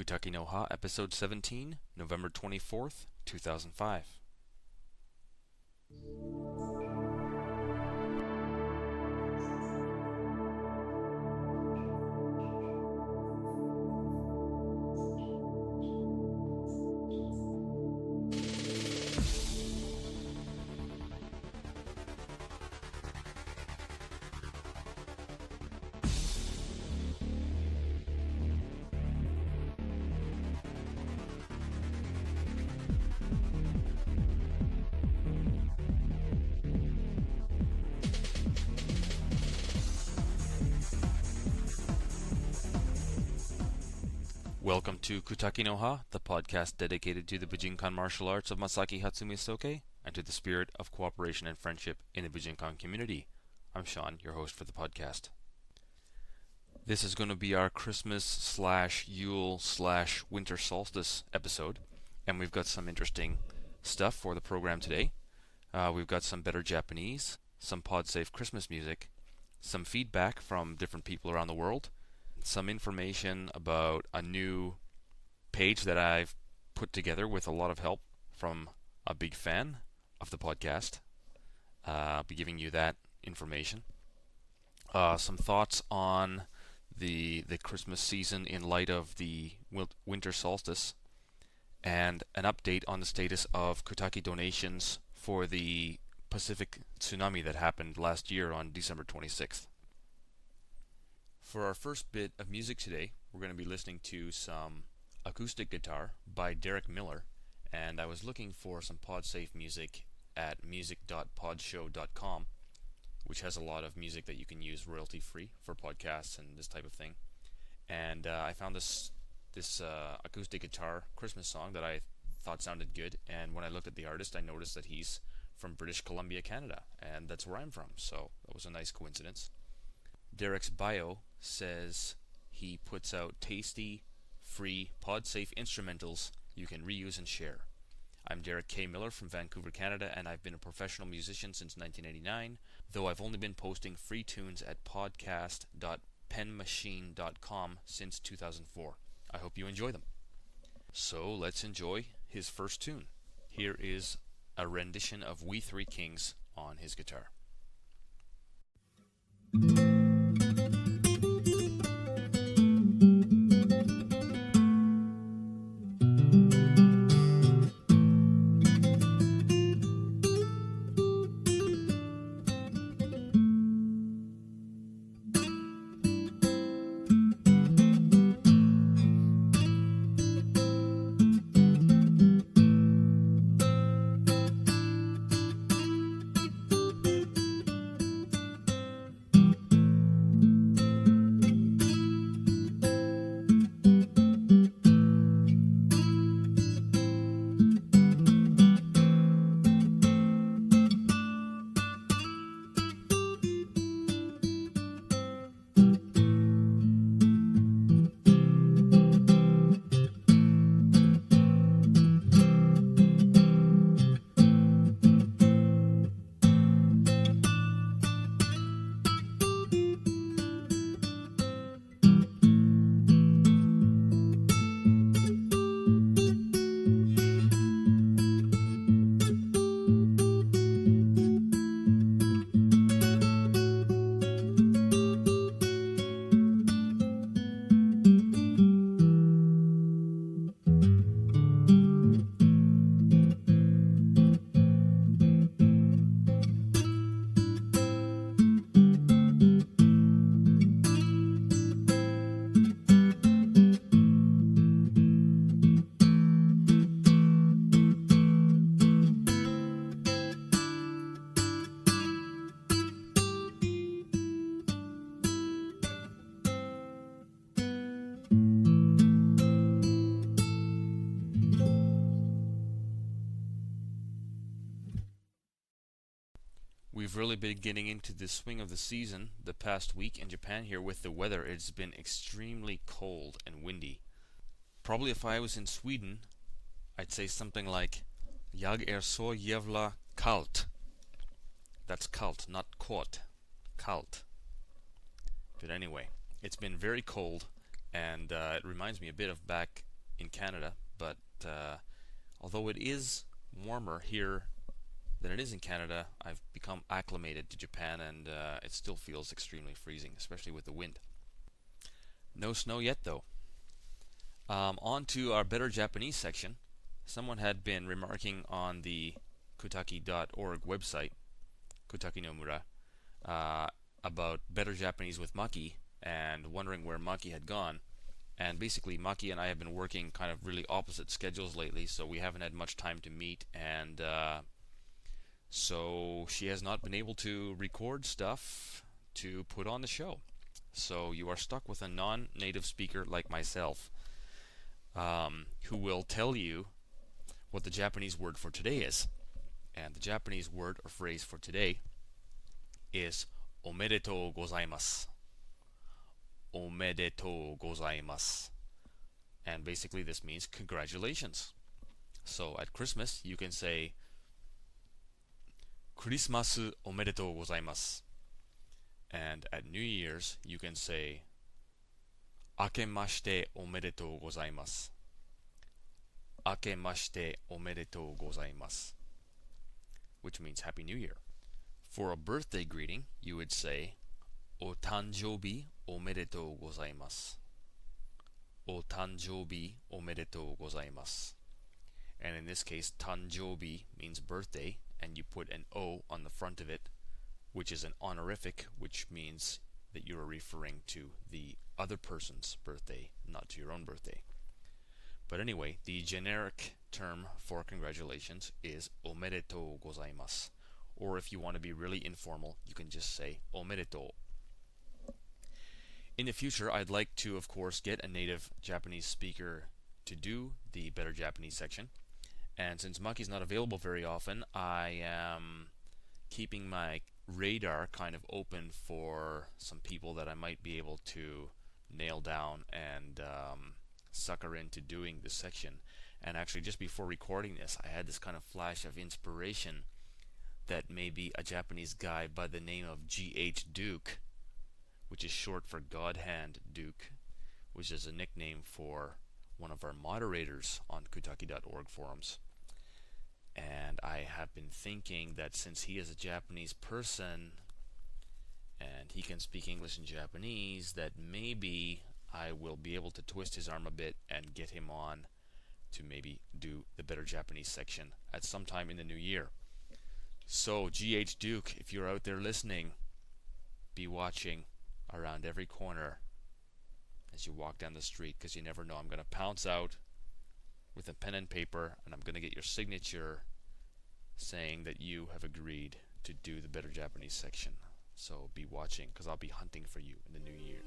Kutaki no Ha, Episode 17, November 24th, 2005. Welcome to Kutaki no Ha, the podcast dedicated to the Bujinkan martial arts of Masaaki Hatsumi Soke and to the spirit of cooperation and friendship in the Bujinkan community. I'm Shawn, your host for the podcast. This is going to be our Christmas/Yule/winter solstice episode, and we've got some interesting stuff for the program today. We've got some better Japanese, some pod-safe Christmas music, some feedback from different people around the world, some information about a new page that I've put together with a lot of help from a big fan of the podcast. I'll be giving you that information. Some thoughts on the Christmas season in light of the winter solstice, and an update on the status of Kutaki donations for the Pacific tsunami that happened last year on December 26th. For our first bit of music today, we're going to be listening to some acoustic guitar by Derek Miller, and I was looking for some pod-safe music at music.podshow.com, which has a lot of music that you can use royalty-free for podcasts and this type of thing. And I found this acoustic guitar Christmas song that I thought sounded good, and when I looked at the artist, I noticed that he's from British Columbia, Canada, and that's where I'm from, so that was a nice coincidence. Derek's bio says he puts out tasty, free, pod-safe instrumentals you can reuse and share. I'm Derek K. Miller from Vancouver, Canada, and I've been a professional musician since 1989, though I've only been posting free tunes at podcast.penmachine.com since 2004. I hope you enjoy them. So let's enjoy his first tune. Here is a rendition of We Three Kings on his guitar. We've really been getting into the swing of the season the past week in Japan here with the weather. It's been extremely cold and windy. Probably if I was in Sweden, I'd say something like Jag så jävla kallt. That's kalt, not kort. Kalt. But anyway, it's been very cold, and it reminds me a bit of back in Canada, but although it is warmer here than it is in Canada, I've become acclimated to Japan, and it still feels extremely freezing, especially with the wind. No snow yet, though. On to our Better Japanese section. Someone had been remarking on the Kutaki.org website, Kutaki no Mura, about Better Japanese with Maki, and wondering where Maki had gone. And basically, Maki and I have been working kind of really opposite schedules lately, so we haven't had much time to meet, and so she has not been able to record stuff to put on the show. So you are stuck with a non-native speaker like myself, who will tell you what the Japanese word for today is. And the Japanese word or phrase for today is omedetou gozaimasu. Omedetou gozaimasu. And basically this means congratulations. So at Christmas you can say Christmas omedetou gozaimasu. And at New Year's you can say Akemashite omedetou gozaimasu. Akemashite omedetou gozaimasu. Which means Happy New Year. For a birthday greeting, you would say O tanjoubi omedetou gozaimasu. O tanjoubi omedetou gozaimasu. And in this case, tanjoubi means birthday, and you put an O on the front of it, which is an honorific, which means that you are referring to the other person's birthday, not to your own birthday. But anyway, the generic term for congratulations is omedetou gozaimasu. Or if you want to be really informal, you can just say omedetou. In the future, I'd like to, of course, get a native Japanese speaker to do the Better Japanese section. And since Maki's not available very often, I am keeping my radar kind of open for some people that I might be able to nail down and sucker into doing this section. And actually, just before recording this, I had this kind of flash of inspiration that maybe a Japanese guy by the name of G.H. Duke, which is short for God Hand Duke, which is a nickname for one of our moderators on Kutaki.org forums. And I have been thinking that since he is a Japanese person and he can speak English and Japanese, that maybe I will be able to twist his arm a bit and get him on to maybe do the Better Japanese section at some time in the new year. So, G.H. Duke, if you're out there listening, be watching around every corner as you walk down the street, because you never know. I'm going to pounce out with a pen and paper, and I'm going to get your signature saying that you have agreed to do the Better Japanese section. So be watching, because I'll be hunting for you in the new year.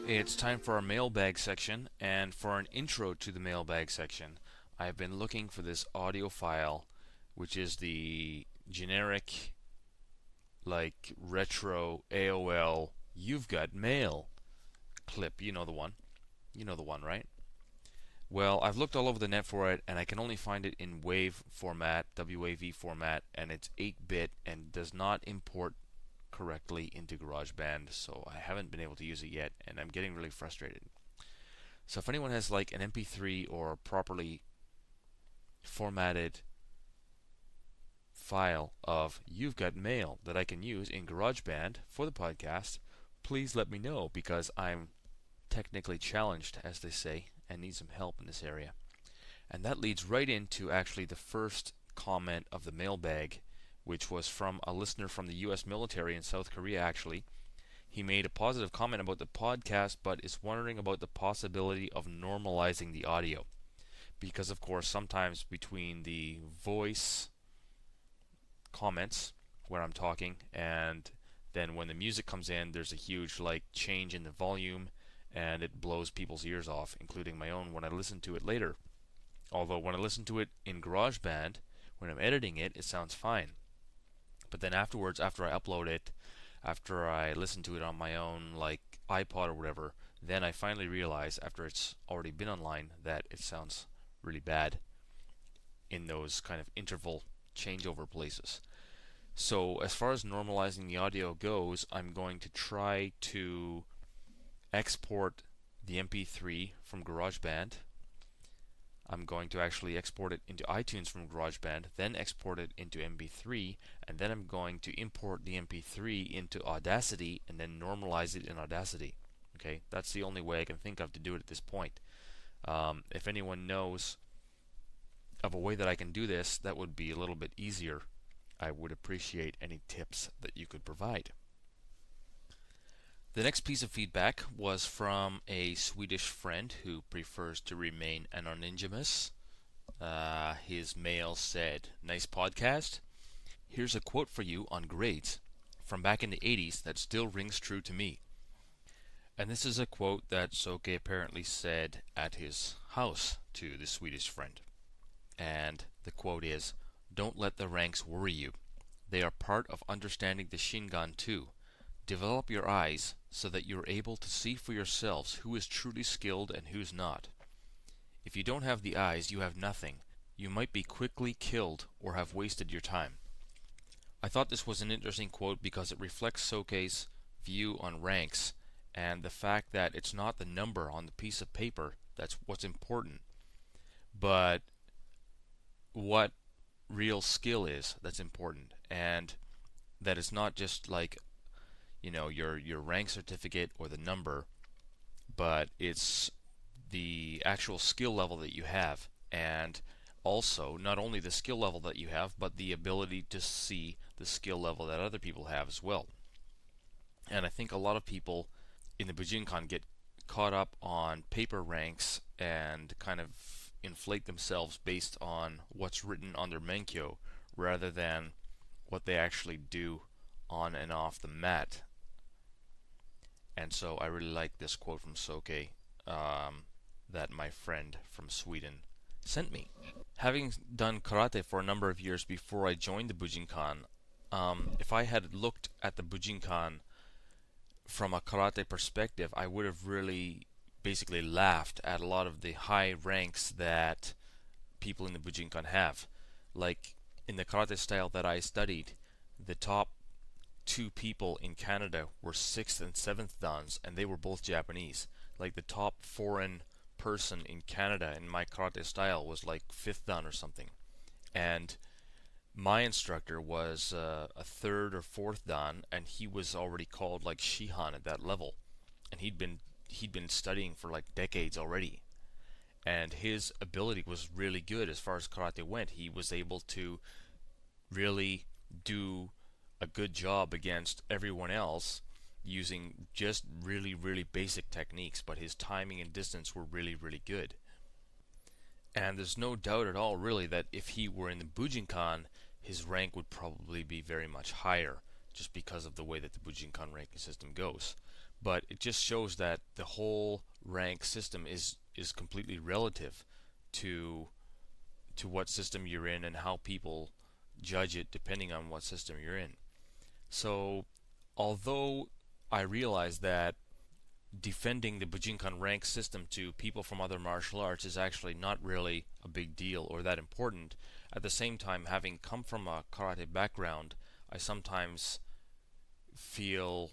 It's time for our mailbag section, and for an intro to the mailbag section, I've been looking for this audio file, which is the generic, like, retro AOL "You've Got Mail" clip. You know the one. You know the one, right? Well, I've looked all over the net for it, and I can only find it in WAV format, WAV format, and it's 8-bit and does not import correctly into GarageBand, so I haven't been able to use it yet, and I'm getting really frustrated. So if anyone has like an MP3 or properly formatted file of "You've Got Mail" that I can use in GarageBand for the podcast, please let me know, because I'm technically challenged, as they say, and need some help in this area. And that leads right into actually the first comment of the mailbag, which was from a listener from the U.S. military in South Korea, actually. He made a positive comment about the podcast, but is wondering about the possibility of normalizing the audio. Because, of course, sometimes between the voice comments, where I'm talking, and then when the music comes in, there's a huge change in the volume, and it blows people's ears off, including my own when I listen to it later. Although when I listen to it in GarageBand, when I'm editing it, it sounds fine. But then afterwards, after I upload it, after I listen to it on my own iPod or whatever, then I finally realize after it's already been online that it sounds really bad in those kind of interval changeover places. So as far as normalizing the audio goes, I'm going to try to export the MP3 from GarageBand. I'm going to actually export it into iTunes from GarageBand, then export it into MP3, and then I'm going to import the MP3 into Audacity and then normalize it in Audacity. Okay, that's the only way I can think of to do it at this point. If anyone knows of a way that I can do this that would be a little bit easier, I would appreciate any tips that you could provide. The next piece of feedback was from a Swedish friend who prefers to remain anonymous. His mail said, "Nice podcast. Here's a quote for you on grades from back in the 80s that still rings true to me." And this is a quote that Soke apparently said at his house to the Swedish friend. And the quote is, "Don't let the ranks worry you. They are part of understanding the Shingon too. Develop your eyes so that you are able to see for yourselves who is truly skilled and who's not. If you don't have the eyes, you have nothing. You might be quickly killed or have wasted your time." I thought this was an interesting quote because it reflects Soke's view on ranks and the fact that it's not the number on the piece of paper that's what's important, but what real skill is that's important, and that it's not just like your rank certificate or the number, but it's the actual skill level that you have, and also not only the skill level that you have, but the ability to see the skill level that other people have as well. And I think a lot of people in the Bujinkan get caught up on paper ranks and kind of inflate themselves based on what's written on their menkyo rather than what they actually do on and off the mat. And so I really like this quote from Soke that my friend from Sweden sent me. Having done karate for a number of years before I joined the Bujinkan, if I had looked at the Bujinkan from a karate perspective, I would have really basically laughed at a lot of the high ranks that people in the Bujinkan have. Like in the karate style that I studied, the top two people in Canada were 6th and 7th dans, and they were both Japanese. Like the top foreign person in Canada in my karate style was like 5th dan or something. And my instructor was a 3rd or 4th dan, and he was already called like Shihan at that level. And he'd been studying for like decades already. And his ability was really good as far as karate went. He was able to really do a good job against everyone else using just really, really basic techniques, but his timing and distance were really, really good. And there's no doubt at all, really, that if he were in the Bujinkan, his rank would probably be very much higher, just because of the way that the Bujinkan ranking system goes. But it just shows that the whole rank system is completely relative to what system you're in and how people judge it depending on what system you're in. So, although I realize that defending the Bujinkan rank system to people from other martial arts is actually not really a big deal or that important, at the same time, having come from a karate background, I sometimes feel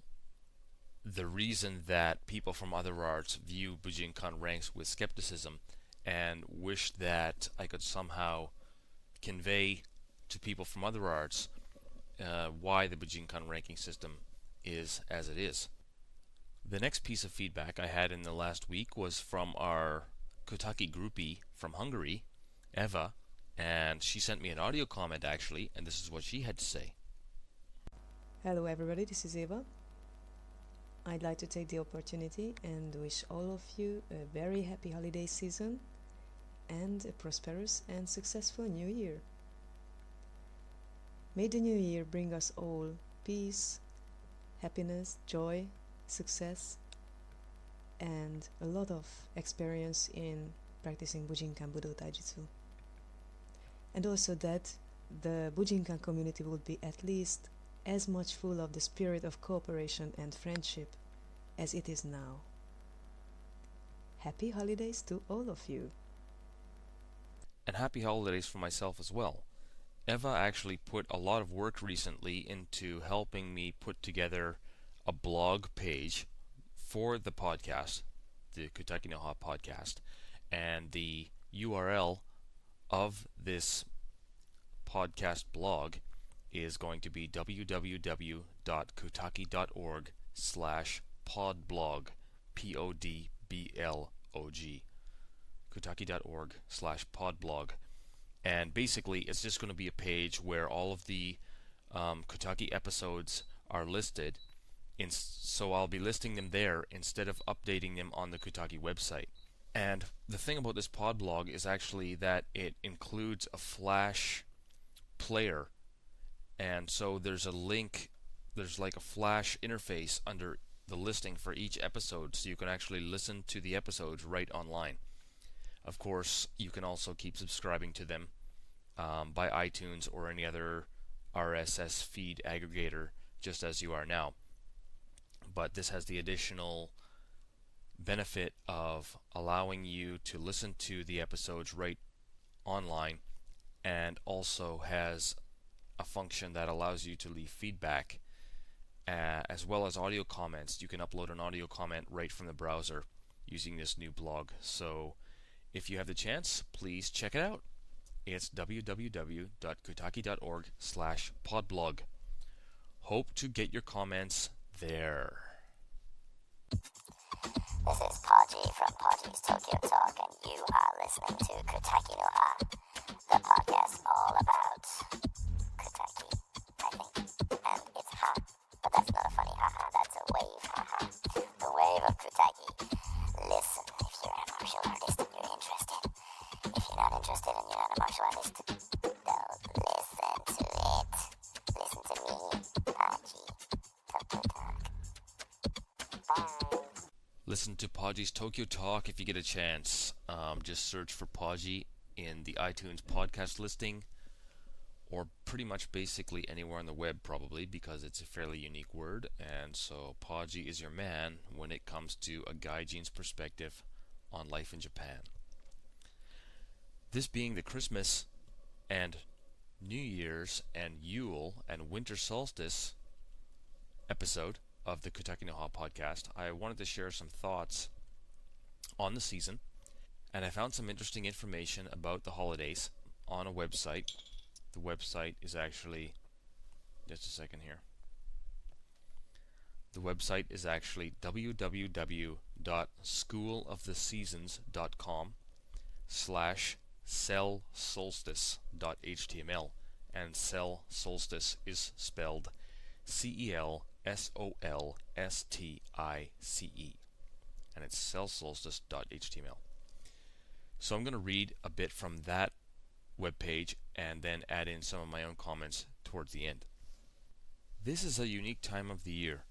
the reason that people from other arts view Bujinkan ranks with skepticism, and wish that I could somehow convey to people from other arts why the Bujinkan ranking system is as it is. The next piece of feedback I had in the last week was from our Kutaki groupie from Hungary, Eva, and she sent me an audio comment actually, and this is what she had to say. Hello everybody, this is Eva. I'd like to take the opportunity and wish all of you a very happy holiday season and a prosperous and successful new year. May the new year bring us all peace, happiness, joy, success, and a lot of experience in practicing Bujinkan Budo Taijutsu. And also that the Bujinkan community would be at least as much full of the spirit of cooperation and friendship as it is now. Happy holidays to all of you. And happy holidays for myself as well. Eva actually put a lot of work recently into helping me put together a blog page for the podcast, the Kutaki no Ha podcast, and the URL of this podcast blog is going to be www.kutaki.org/podblog, PODBLOG, kutaki.org/podblog. And basically, it's just going to be a page where all of the Kutaki episodes are listed. So I'll be listing them there instead of updating them on the Kutaki website. And the thing about this podblog is actually that it includes a Flash player. And so there's a link, there's like a Flash interface under the listing for each episode, so you can actually listen to the episodes right online. Of course, you can also keep subscribing to them by iTunes or any other RSS feed aggregator, just as you are now. But this has the additional benefit of allowing you to listen to the episodes right online, and also has a function that allows you to leave feedback as well as audio comments. You can upload an audio comment right from the browser using this new blog. So if you have the chance, please check it out. It's www.kutaki.org/podblog. Hope to get your comments there. This is Paji from Paji's Tokyo Talk, and you are listening to Kutaki no Ha, the podcast all about Kutaki, I think. And it's ha, but that's not a funny ha-ha, that's a wave ha-ha. The wave of Kutaki. Listen, if you're a martial artist and you're interested. If you're not interested and you're not a martial artist, don't listen to it. Listen to me, Paji, Tokyo Talk. Bye. Listen to Podgy's Tokyo Talk if you get a chance. Just search for Podgy in the iTunes podcast listing, or pretty much basically anywhere on the web probably, because it's a fairly unique word, and so Podgy is your man when it comes to a gaijin's perspective on life in Japan. This being the Christmas and New Year's and Yule and Winter Solstice episode of the Kutaki no Ha podcast, I wanted to share some thoughts on the season, and I found some interesting information about the holidays on a website. The website is actually, just a second here. The website is actually www.schooloftheseasons.com/cell-solstice.html, and cell solstice is spelled CELSOLSTICE, and it's cellsolstice.html. So I'm going to read a bit from that webpage and then add in some of my own comments towards the end. This is a unique time of the year,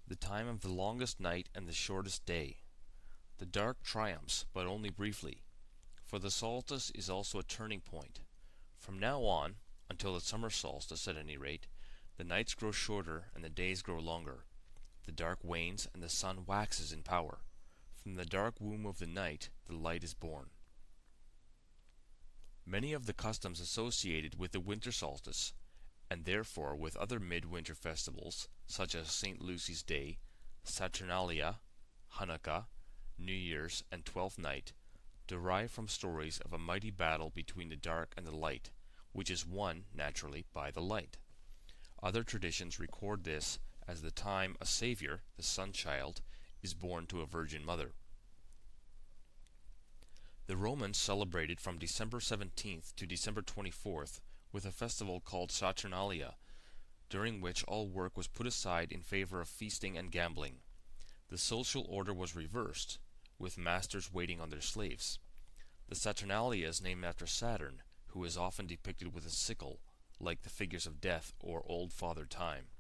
the time of the longest night and the shortest day. The dark triumphs, but only briefly, for the solstice is also a turning point. From now on, until the summer solstice at any rate, the nights grow shorter and the days grow longer. The dark wanes and the sun waxes in power. From the dark womb of the night, the light is born. Many of the customs associated with the winter solstice, and therefore with other midwinter festivals, such as St. Lucy's Day, Saturnalia, Hanukkah, New Year's, and Twelfth Night, derive from stories of a mighty battle between the dark and the light, which is won, naturally, by the light. Other traditions record this as the time a Savior, the Sun-Child, is born to a Virgin Mother. The Romans celebrated from December 17th to December 24th with a festival called Saturnalia, during which all work was put aside in favor of feasting and gambling. The social order was reversed, with masters waiting on their slaves. The Saturnalia is named after Saturn, who is often depicted with a sickle, like the figures of death or old Father Time.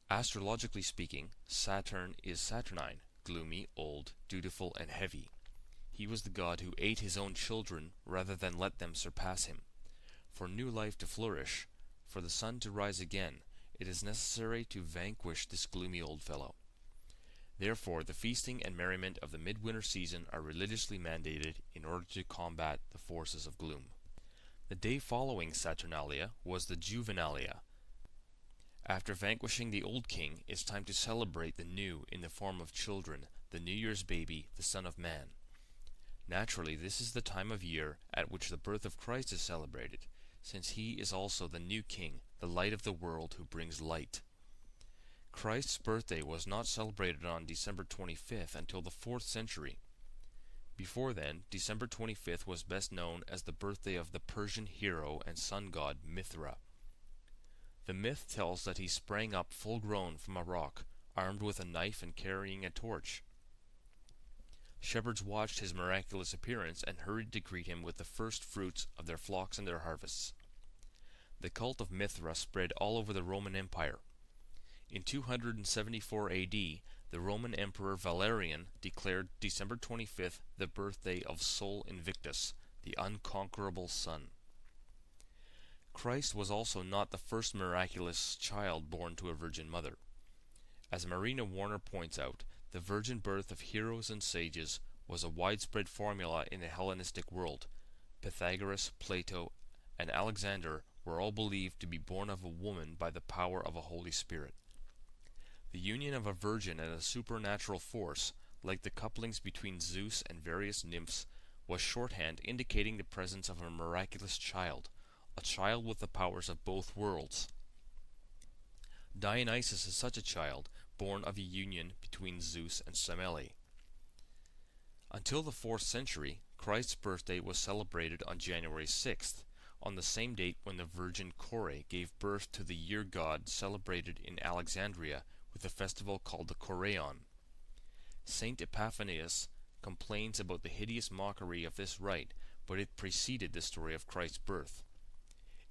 Astrologically speaking, Saturn is saturnine, gloomy, old, dutiful, and heavy. He was the god who ate his own children rather than let them surpass him. For new life to flourish, for the sun to rise again, it is necessary to vanquish this gloomy old fellow. Therefore, the feasting and merriment of the midwinter season are religiously mandated in order to combat the forces of gloom. The day following Saturnalia was the Juvenalia. After vanquishing the old king, it's time to celebrate the new in the form of children, the New Year's baby, the Son of Man. Naturally, this is the time of year at which the birth of Christ is celebrated, since he is also the new king, the light of the world who brings light. Christ's birthday was not celebrated on December 25th until the 4th century. Before then, December 25th was best known as the birthday of the Persian hero and sun god Mithra. The myth tells that he sprang up full grown from a rock, armed with a knife and carrying a torch. Shepherds watched his miraculous appearance and hurried to greet him with the first fruits of their flocks and their harvests. The cult of Mithra spread all over the Roman Empire. In 274 AD, the Roman Emperor Valerian declared December 25th the birthday of Sol Invictus, the unconquerable sun. Christ was also not the first miraculous child born to a virgin mother. As Marina Warner points out, the virgin birth of heroes and sages was a widespread formula in the Hellenistic world. Pythagoras, Plato, and Alexander were all believed to be born of a woman by the power of a Holy Spirit. The union of a virgin and a supernatural force, like the couplings between Zeus and various nymphs, was shorthand indicating the presence of a miraculous child, a child with the powers of both worlds. Dionysus is such a child, born of a union between Zeus and Semele. Until the 4th century, Christ's birthday was celebrated on January 6th, on the same date when the Virgin Kore gave birth to the year god celebrated in Alexandria with a festival called the Koreon. Saint Epiphanius complains about the hideous mockery of this rite, but it preceded the story of Christ's birth.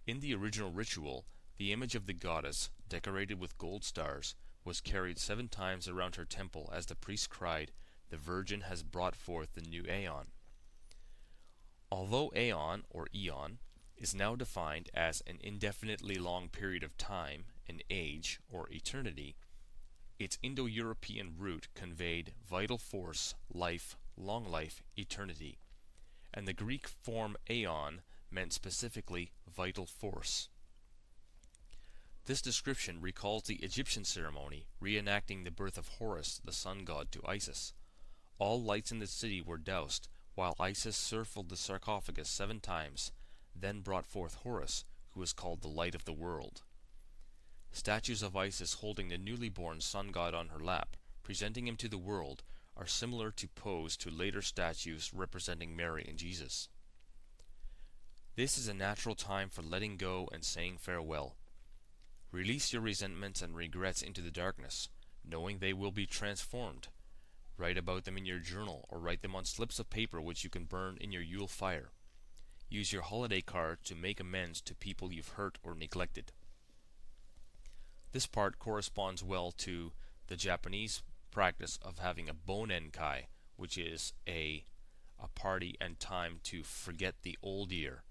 In the original ritual, the image of the goddess, decorated with gold stars, was carried 7 times around her temple as the priest cried, "The Virgin has brought forth the new aeon." Although aeon, or eon, is now defined as an indefinitely long period of time, an age, or eternity, its Indo-European root conveyed vital force, life, long life, eternity, and the Greek form aeon meant specifically vital force. This description recalls the Egyptian ceremony reenacting the birth of Horus, the sun god, to Isis. All lights in the city were doused, while Isis circled the sarcophagus 7 times, then brought forth Horus, who is called the light of the world. Statues of Isis holding the newly born sun god on her lap, presenting him to the world, are similar to pose to later statues representing Mary and Jesus. This is a natural time for letting go and saying farewell. Release your resentments and regrets into the darkness, knowing they will be transformed. Write about them in your journal, or write them on slips of paper which you can burn in your Yule fire. Use your holiday card to make amends to people you've hurt or neglected. This part corresponds well to the Japanese practice of having a bonenkai, which is a party and time to forget the old year.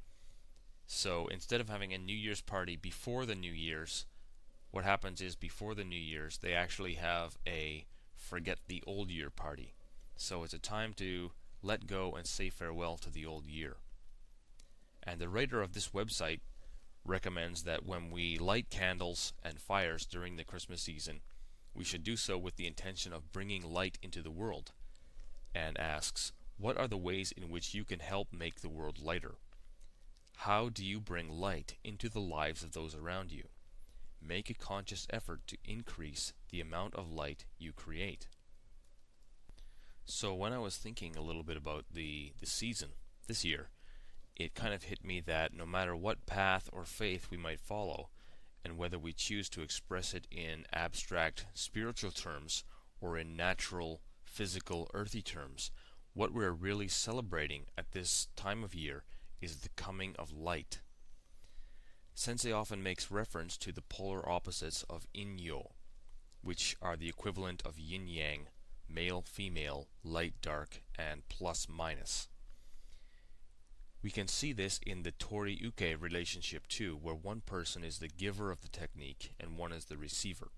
So instead of having a New Year's party before the New Year's, what happens is before the New Year's they actually have a forget the old year party. So it's a time to let go and say farewell to the old year. And the writer of this website recommends that when we light candles and fires during the Christmas season, we should do so with the intention of bringing light into the world, and asks, what are the ways in which you can help make the world lighter? How do you bring light into the lives of those around you? Make a conscious effort to increase the amount of light you create. So when I was thinking a little bit about the season this year, it kind of hit me that no matter what path or faith we might follow, and whether we choose to express it in abstract spiritual terms or in natural, physical, earthy terms, what we're really celebrating at this time of year is the coming of light. Sensei often makes reference to the polar opposites of Inyo, which are the equivalent of yin-yang, male, female, light, dark, and plus minus. We can see this in the Tori-uke relationship too, where one person is the giver of the technique and one is the receiver.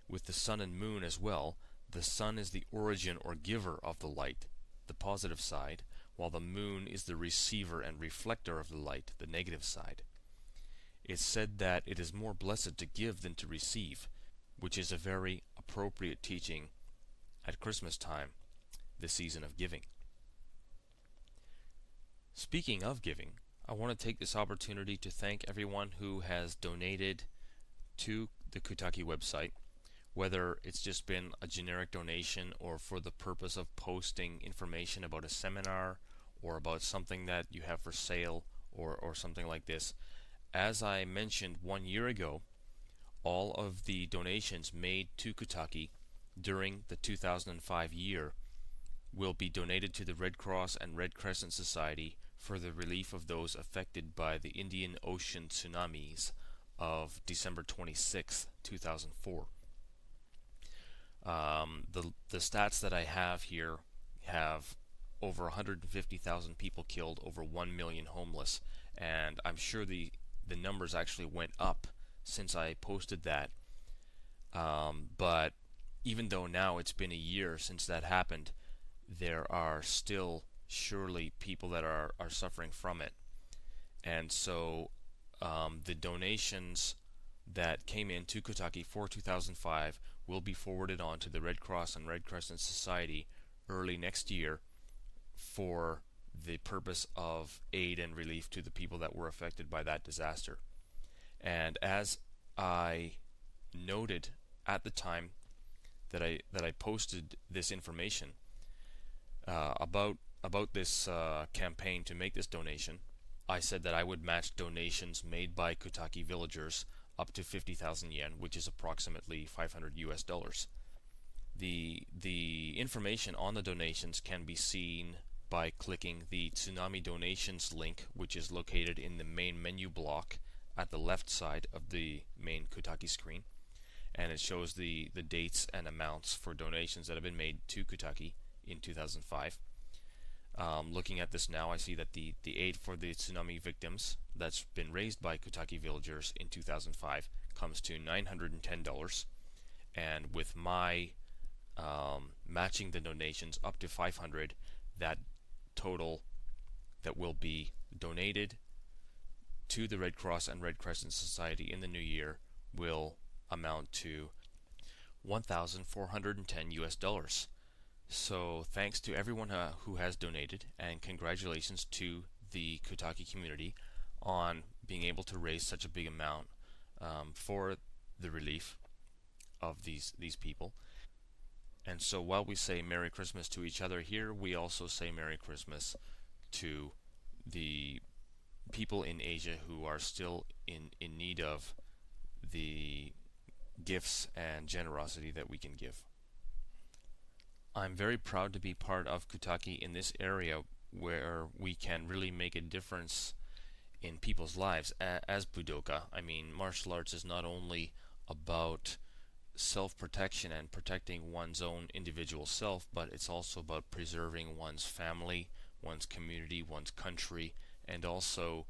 With the sun and moon as well, the sun is the origin or giver of the light, the positive side, while the moon is the receiver and reflector of the light, the negative side. It's said that it is more blessed to give than to receive, which is a very appropriate teaching at Christmas time, the season of giving. Speaking of giving, I want to take this opportunity to thank everyone who has donated to the Kutaki website, whether it's just been a generic donation or for the purpose of posting information about a seminar or about something that you have for sale or something like this. As I mentioned 1 year ago, all of the donations made to Kutaki during the 2005 year will be donated to the Red Cross and Red Crescent Society for the relief of those affected by the Indian Ocean tsunamis of December 26, 2004. The stats that I have here have over 150,000 people killed, over 1 million homeless, and I'm sure the numbers actually went up since I posted that. But even though now it's been a year since that happened, there are still surely people that are suffering from it. And so the donations that came in to Kutaki for 2005 will be forwarded on to the Red Cross and Red Crescent Society early next year for the purpose of aid and relief to the people that were affected by that disaster. And as I noted at the time that I posted this information about this campaign to make this donation, I said that I would match donations made by Kutaki villagers up to 50,000 yen, which is approximately $500. The information on the donations can be seen by clicking the Tsunami Donations link, which is located in the main menu block at the left side of the main Kutaki screen, and it shows the dates and amounts for donations that have been made to Kutaki in 2005. Looking at this now, I see that the aid for the tsunami victims that's been raised by Kutaki villagers in 2005 comes to $910, and with my matching the donations up to 500, that total that will be donated to the Red Cross and Red Crescent Society in the new year will amount to $1,410. So thanks to everyone who has donated, and congratulations to the Kutaki community on being able to raise such a big amount for the relief of these people. And so while we say Merry Christmas to each other here, we also say Merry Christmas to the people in Asia who are still in need of the gifts and generosity that we can give. I'm very proud to be part of Kutaki in this area where we can really make a difference in people's lives. As Budoka, I mean, martial arts is not only about self-protection and protecting one's own individual self, but it's also about preserving one's family, one's community, one's country, and also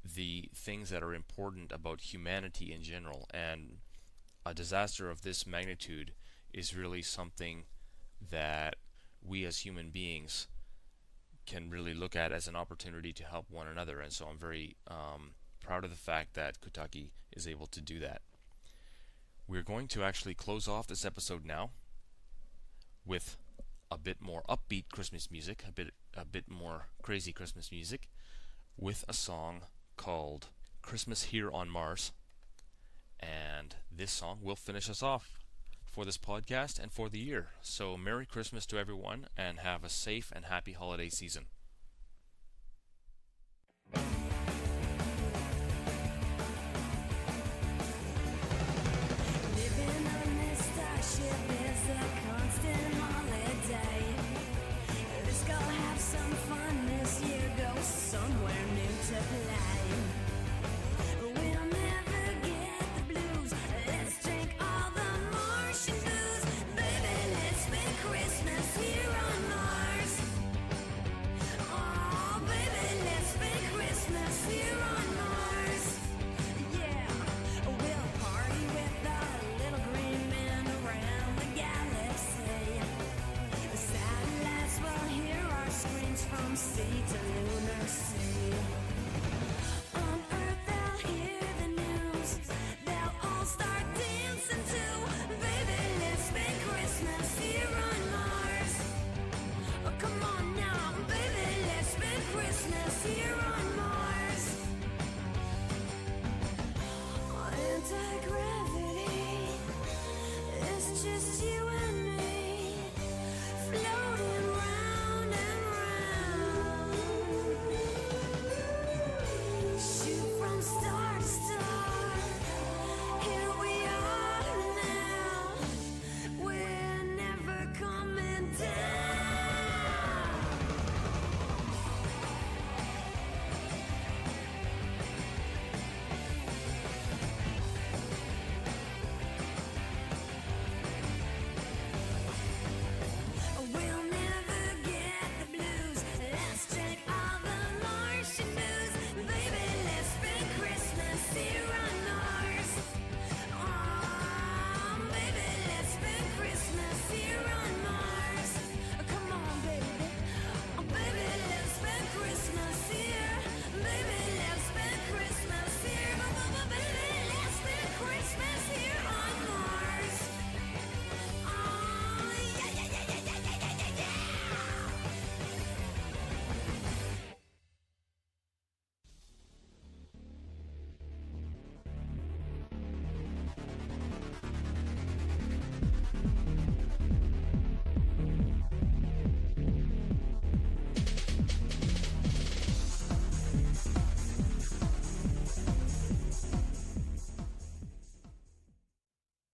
the things that are important about humanity in general. And a disaster of this magnitude is really something that we as human beings can really look at as an opportunity to help one another. And so I'm very proud of the fact that Kutaki is able to do that. We're going to actually close off this episode now with a bit more upbeat Christmas music, a bit more crazy Christmas music, with a song called Christmas Here on Mars. And this song will finish us off for this podcast and for the year. So Merry Christmas to everyone, and have a safe and happy holiday season. Living on this starship is a constant holiday. Let's go have some fun this year, go somewhere new to play. We'll never get the blues. Let's drink all the Martian booze. Baby, let's make Christmas here on Mars. from sea to lunar sea.